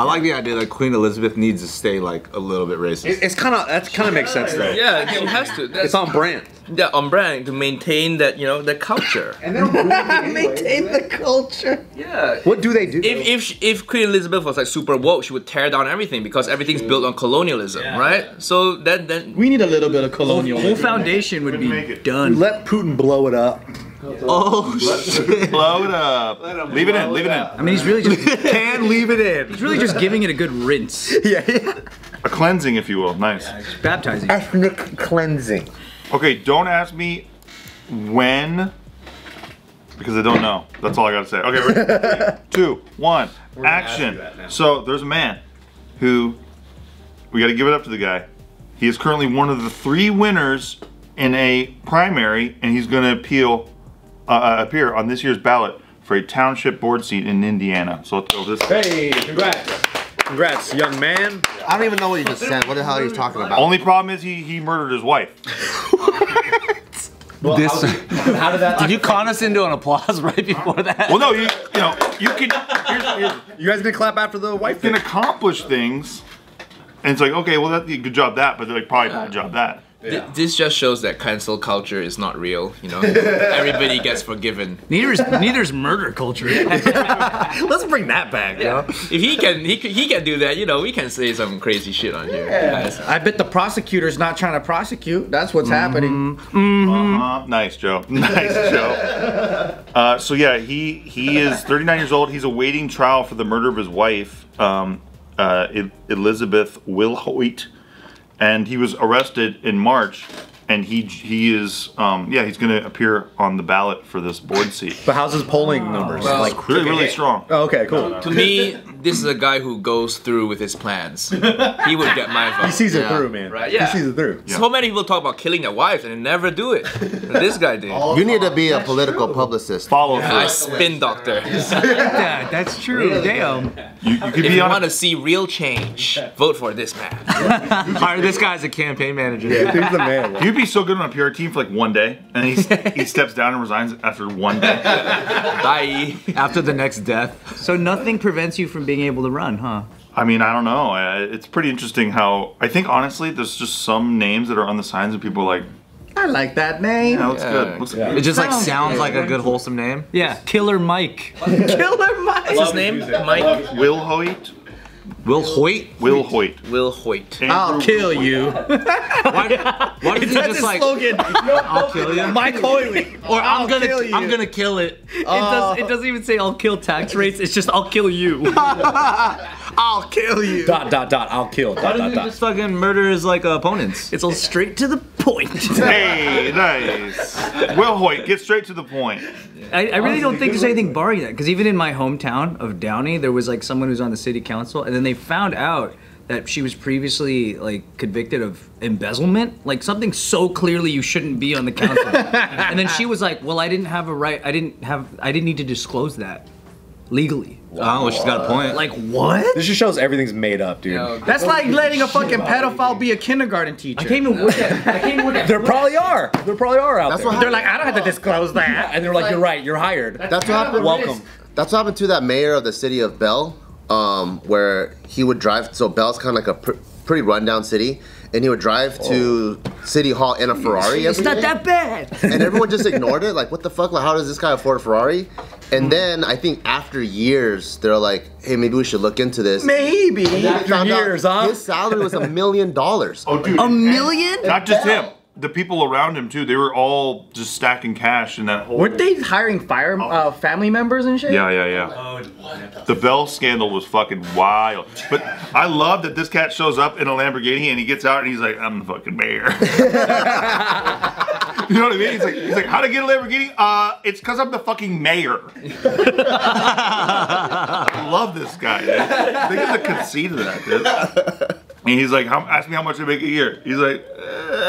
I like the idea that Queen Elizabeth needs to stay like a little bit racist. It's kind of kind of makes sense though. Yeah, she has to. It's on brand. Yeah, on brand to maintain that the culture. And then maintain the culture. Yeah. What do they do? If Queen Elizabeth was like super woke, she would tear down everything because everything's built on colonialism, right? So then We need a little bit of colonial. Whole foundation would be done. Let Putin blow it up. Oh shit! Blow it up. Leave it in. Leave it in. I mean, he's really just Can leave it in. he's really just giving it a good rinse, Yeah. A cleansing, if you will. Nice. baptizing. Ethnic cleansing. Okay, don't ask me when, because I don't know. That's all I gotta say. Okay, ready? 3, 2, 1, action. So there's a man who, we gotta give it up to the guy. He is currently one of the 3 winners in a primary, and he's gonna appear on this year's ballot for a township board seat in Indiana. So let's go with this. Hey, congrats. Congrats, young man. I don't even know what you just said. What the hell are you talking about? Only problem is he murdered his wife. How did that? Did you con us into an applause right before that? Well, no, you can. You guys gonna clap after the wife? You can accomplish things, and it's like, okay, well, that's a good job that, but they're like, probably bad job that. this just shows that cancel culture is not real. Everybody gets forgiven. Neither's murder culture. Let's bring that back, yo. If he can do that, we can say some crazy shit on here. Guys. I bet the prosecutor's not trying to prosecute. That's what's happening. Nice, Joe. Nice, Joe. So yeah, he is 39 years old. He's awaiting trial for the murder of his wife, Elizabeth Wilhoit. And he was arrested in March, and he is he's gonna appear on the ballot for this board seat. But how's his polling numbers? Well, like Really strong. Oh, okay, cool. To me, this is a guy who goes through with his plans. He would get my vote. He sees it through, man. Right, yeah. He sees it through. So many people talk about killing their wives and they never do it. This guy did. You need to be a political publicist. Follow through. I spin doctor. Yeah, that's true. Damn. You could If be you on want to see real change, vote for this man. Hire this guy as a campaign manager. Yeah, he's the man. You'd be so good on a PR team for like one day, and he steps down and resigns after one day. Bye. After the next death. So nothing prevents you from being able to run, huh? I mean, I don't know. It's pretty interesting how I think honestly, there's just some names that are on the signs and people are like, I like that name. yeah, looks good. Looks It just like sounds like a good wholesome name. Yeah, Killer Mike. Killer Mike. What's his name? Mike Will Hoyt. Will Hoyt? Will Hoyt. Will Hoyt. I'll kill you. Why does he just like slogan. I'll kill you? Mike Hoyley. Or I'll kill you. I'm gonna kill it. It doesn't even say I'll kill tax rates. It's just I'll kill you. I'll kill you. Dot. I'll kill. Why doesn't he just fucking murder his like opponents? It's all straight to the point. Hey, nice. Will Hoyt, get straight to the point. I really don't think there's anything barring that, because even in my hometown of Downey, there was like someone who's on the city council, and then they found out that she was previously like convicted of embezzlement, like something so clearly you shouldn't be on the council. And then she was like, "Well, I didn't have a right. I didn't need to disclose that legally." Oh, she's got a point. Like what? This just shows everything's made up, dude. That's like letting a fucking pedophile be a kindergarten teacher. I can't even work at. There probably are. There probably are out there. They're like, I don't have to disclose that. And they're like, you're right. You're hired. That's what happened. Welcome. That's what happened to that mayor of the city of Bell, where he would drive. So Bell's kind of like a pretty rundown city, and he would drive to City Hall in a Ferrari. It's not that bad. And everyone just ignored it. Like, what the fuck? Like, how does this guy afford a Ferrari? And then I think after years, they're like, hey, maybe we should look into this. Maybe. Found out Years, huh? his salary was $1 million. Oh, dude. $1 million? Not just him. The people around him too. They were all just stacking cash in that whole. Weren't they hiring family members and shit? Yeah. The Bell scandal was fucking wild. But I love that this cat shows up in a Lamborghini and he gets out and he's like, I'm the fucking mayor. You know what I mean? He's like, how'd I get a Lamborghini? It's because I'm the fucking mayor. I love this guy, dude. Think of the conceit of that, dude. And he's like, ask me how much I make a year. He's like,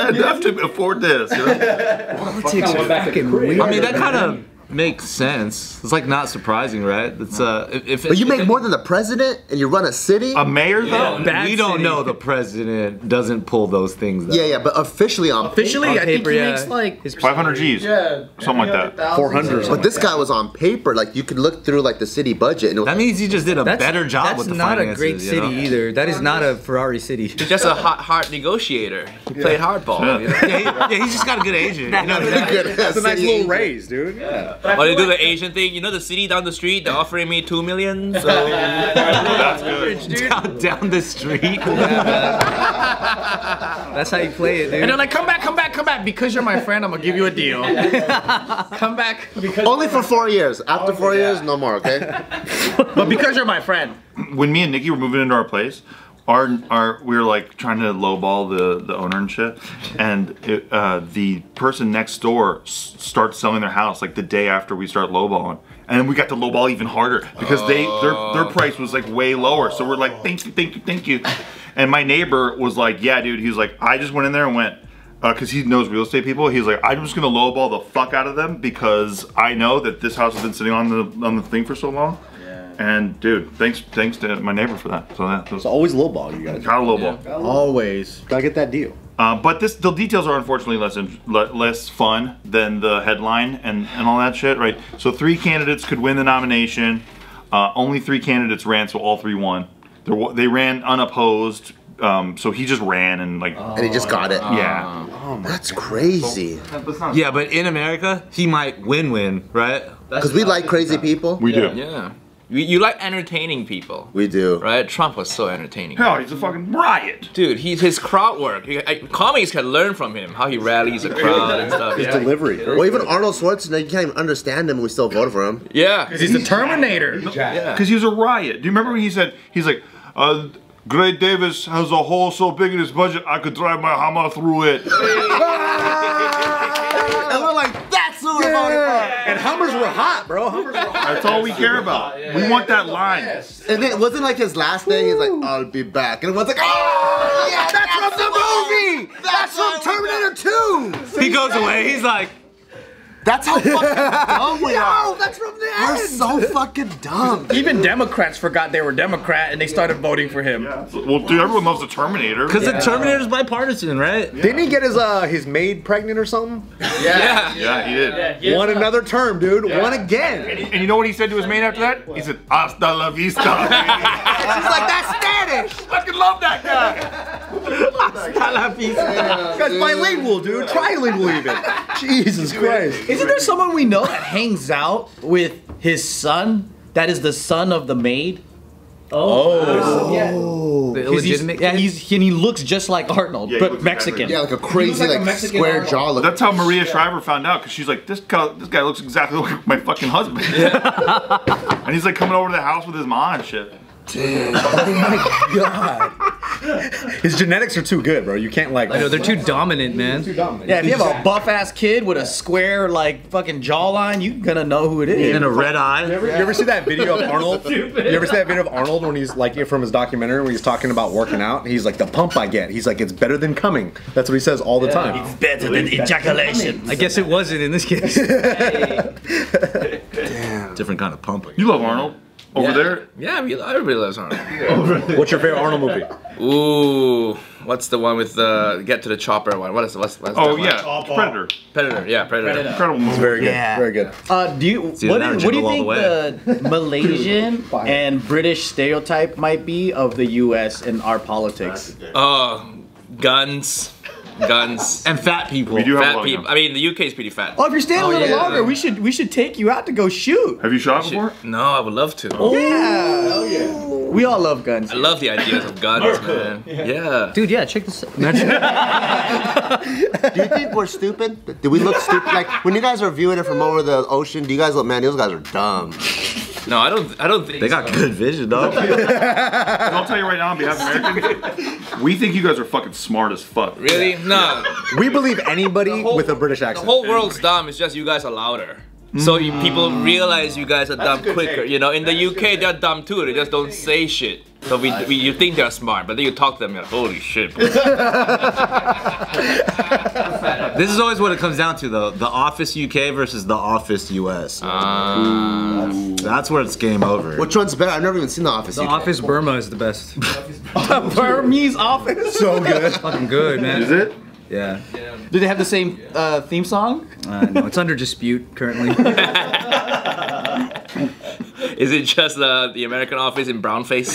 enough to afford this. You know? Politics are fucking weird. I mean, that kind of makes sense. It's like not surprising, right? It's But you make more than the president, and you run a city. A mayor though? we don't know the president doesn't pull those things. Yeah, but officially on Officially, paper. I think he makes like 500 G's. Yeah. Something like that. 400. But this guy was on paper. Like you could look through like the city budget, and it was, That means he just did a better job That's with the not finances. a great you city know? either. That is not a Ferrari city. He's just a hard negotiator. He played hardball. You know? Yeah, he's just got a good agent. You know? That's a nice little raise, dude. Yeah. Or they do the Asian thing. You know the city down the street, they're offering me $2 million. So That's good. down the street. That's how you play it, dude. And they're like, come back. Because you're my friend, I'm gonna give you a deal. Come back. only for 4 years. After 4 years, no more. Okay. But because you're my friend. When me and Nikki were moving into our place, we were like trying to lowball the owner and shit, and the person next door starts selling their house like the day after we start lowballing, and then we got to lowball even harder because their price was like way lower. So we're like, thank you. And my neighbor was like, yeah, dude. He was like, I just went in there and went. Because he knows real estate people, he's like, I'm just gonna lowball the fuck out of them because I know that this house has been sitting on the thing for so long. And dude, thanks to my neighbor for that. So that was It's always lowball, you guys. kind of lowball. Always. Gotta get that deal. But the details are unfortunately less fun than the headline and all that shit, right? So 3 candidates could win the nomination. Only 3 candidates ran, so all 3 won. They ran unopposed. So he just ran and like. And he just got it. Yeah. That's crazy. Yeah, but in America, he might win, right? Because we like crazy people. We do. yeah. You like entertaining people. We do. Right? Trump was so entertaining. Hell, he's a fucking riot. Dude, his crowd work. Comics can learn from him how he rallies a crowd and stuff. His Yeah. delivery. Well, even Arnold Schwarzenegger, you can't even understand him, and we still voted for him. Yeah. He's the Terminator. Because he was a riot. Do you remember when he said, he's like, Gray Davis has a hole so big in his budget, I could drive my hammer through it. And we're like, that's who we're voting for. And Hummers were hot, bro. Hummers were hot. That's all we care about. We want that line. And then it wasn't like his last thing. He's like, I'll be back. And everyone's like, oh, yeah, that's from the movie. That's from Terminator 2. He goes away. He's like, That's how fucking dumb we are. No, that's from the We're end. so fucking dumb. Even Democrats forgot they were Democrat and they started voting for him. Well, dude, everyone loves the Terminator. because the Terminator's bipartisan, right? Didn't he get his maid pregnant or something? Yeah. Yeah, he did. Won another term, dude. Won again. And you know what he said to his maid after that? He said, hasta la vista. She's like, that's Spanish. Fucking love that guy. Guy's bilingual, dude. Trilingual even. Jesus Christ. Isn't there someone we know that hangs out with his son that is the son of the maid? The illegitimate and he looks just like Arnold, Yeah, he but looks Mexican. Yeah, like a crazy, like square jaw look. That's how Maria Shriver found out, because she's like, this guy looks exactly like my fucking husband. And he's like coming over to the house with his mom and shit. His genetics are too good, bro. You can't like. I know they're too dominant, man. Yeah, if you have a buff ass kid with a square like fucking jawline, you gonna know who it is. And a red eye. You ever see that video of Arnold? You ever see that video of Arnold when he's like from his documentary when he's talking about working out? He's like, the pump I get. He's like, it's better than coming. That's what he says all the time. It's better than ejaculation. I guess it wasn't in this case. Different kind of pumping. You love Arnold. Over there? Yeah, everybody loves Arnold. What's your favorite Arnold movie? Ooh, what's the one with the get to the chopper one? What's Oh, that one? yeah. Predator. Predator. Yeah, Predator. Incredible movie. Very good. Very good. What do you now think Jingle All the the Malaysian and British stereotype might be of the U.S. and our politics? Guns. And fat people. We do have a Fat lot of people. guns. I mean, the UK is pretty fat. Oh, if you're staying a little yeah. longer, we should take you out to go shoot. Have you shot before? No, I would love to. Yeah. We all love guns. I love the ideas of guns, man. Yeah. Dude, yeah, check this out. Do you think we're stupid? Do we look stupid? Like when you guys are viewing it from over the ocean, do you guys look, man, those guys are dumb. No, I don't think They got good vision, dog. I'll tell you right now on behalf of Americans, we think you guys are fucking smart as fuck. Really? No. We believe anybody with a British The accent. whole world's dumb. It's just you guys are louder. So people realize you guys are dumb quicker. You know, in the UK they're dumb too. They just don't say shit. So you think they're smart, but then you talk to them, you're like, holy shit. Bro. This is always what it comes down to, though. The Office UK versus The Office US. That's where it's game over. Which one's better? I've never even seen The Office. The Office Burma is the best. Burmese Office. So good. Fucking good, man. Is it? Yeah. Do they have the same theme song? No, it's under dispute currently. Is it just the American Office in brownface?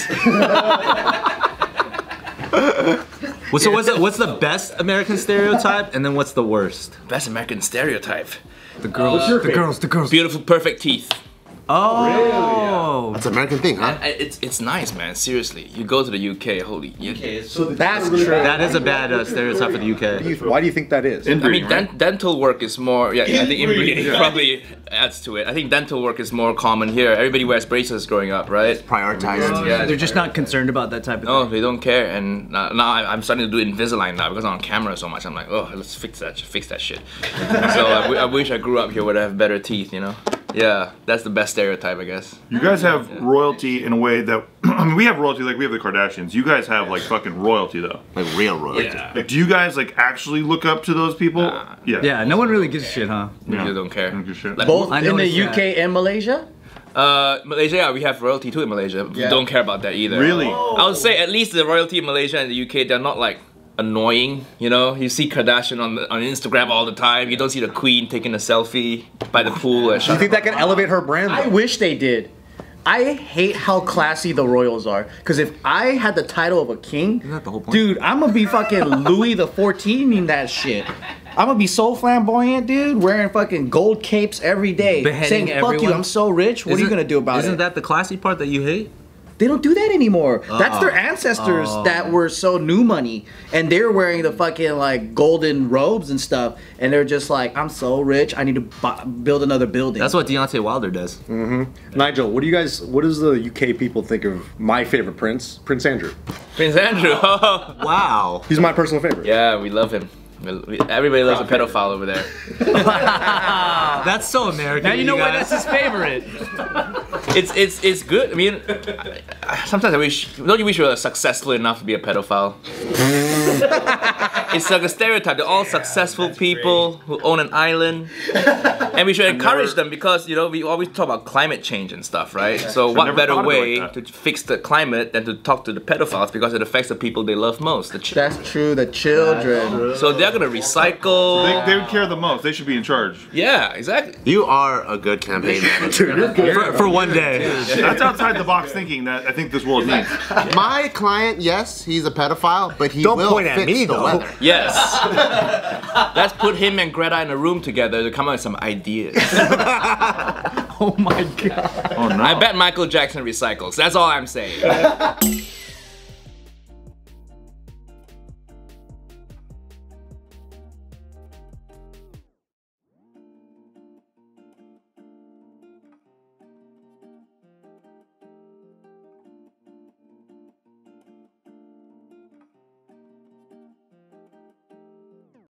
So what's the best American stereotype, and then what's the worst? Best American stereotype. The girls. The girls. Beautiful, perfect teeth. Oh. That's an American thing, huh? It's nice, man. Seriously, you go to the UK, holy. That's true. That is a bad stereotype for the UK. Why do you think that is? I mean, dental work is more. Yeah, I think inbreeding probably adds to it. I think dental work is more common here. Everybody wears braces growing up, right? Prioritized. Yeah, They're just not concerned about that type of No, thing. they don't care. And now I'm starting to do Invisalign now because I'm on camera so much. I'm like, oh, let's fix that shit. So I wish I grew up here where I have better teeth, you know? Yeah, that's the best stereotype, I guess. You guys have royalty in a way that I mean, we have royalty like we have the Kardashians. You guys have like fucking royalty though. Like real royalty. Yeah. Like, do you guys like actually look up to those people? Yeah. Yeah, no one really gives a shit, huh? We really don't care. Don't give a shit. Like, Both I in the noticed UK that. and Malaysia? Malaysia, yeah, we have royalty too in Malaysia. We don't care about that either. Really? I would say at least the royalty in Malaysia and the UK, they're not like annoying, you know? You see Kardashian on Instagram all the time. You don't see the Queen taking a selfie by the pool. Do you think that can elevate her brand? I though? wish they did. I hate how classy the royals are. Because if I had the title of a king, that the whole point? dude, I'm gonna be fucking Louis the 14ing that shit. I'm gonna be so flamboyant, dude, wearing fucking gold capes every day, Beheading saying "fuck you, everyone? I'm so rich." What are you gonna do about it? Isn't that the classy part that you hate? They don't do that anymore. That's their ancestors that were so new money, and they're wearing the fucking like golden robes and stuff, and they're just like, "I'm so rich, I need to build another building." That's what Deontay Wilder does. Nigel, what does the UK people think of my favorite prince, Prince Andrew? Prince Andrew. Wow. He's my personal favorite. Yeah, we love him. Everybody loves a pedophile over there. That's so American. Now you know why guys. that's his favorite. It's good. I mean, sometimes I wish. Don't you wish you were successful enough to be a pedophile? It's like a stereotype. They're all successful people who own an island, and we should encourage them because you know we always talk about climate change and stuff, right? So what never better thought of it way like to fix the climate than to talk to the pedophiles because it affects the people they love most. That's true. The children. So they're gonna recycle. They would care the most. They should be in charge. Yeah, exactly. You are a good campaign manager. For one day. That's outside the box thinking that I think this world needs. My client, yes, he's a pedophile, but he Don't will point at fix me, the though. weather. Yes. Let's put him and Greta in a room together to come up with some ideas. Oh my god. Oh no. I bet Michael Jackson recycles. That's all I'm saying.